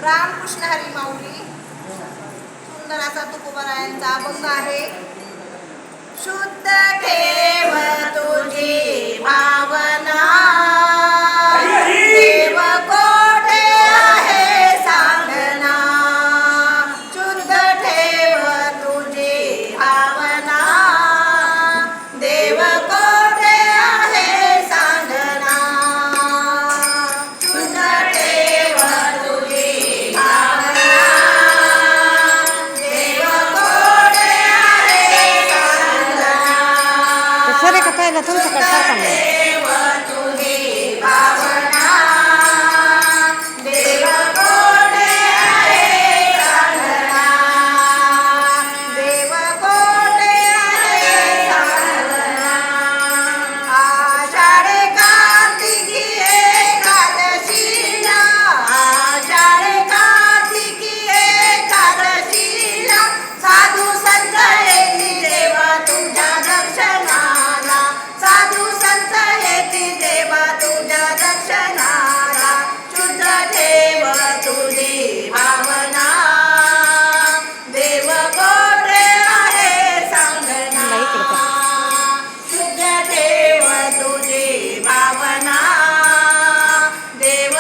रामकृष्ण हरी माऊली सुंदर असा तुकोबारायांचा अभंग आहे. शुद्ध ठेव तुझी भावना, देव कोठे आहे सांगना. शुद्ध ठेव तुझी भावना, देव कोठे आहे सांगना. शुद्ध ठेव तुझी भावना, देव कोठे आहे सांगना. सरे का पहिला तुमच्याकडे सारखा नाही. शुद्ध ठेव तुझी भावना, देव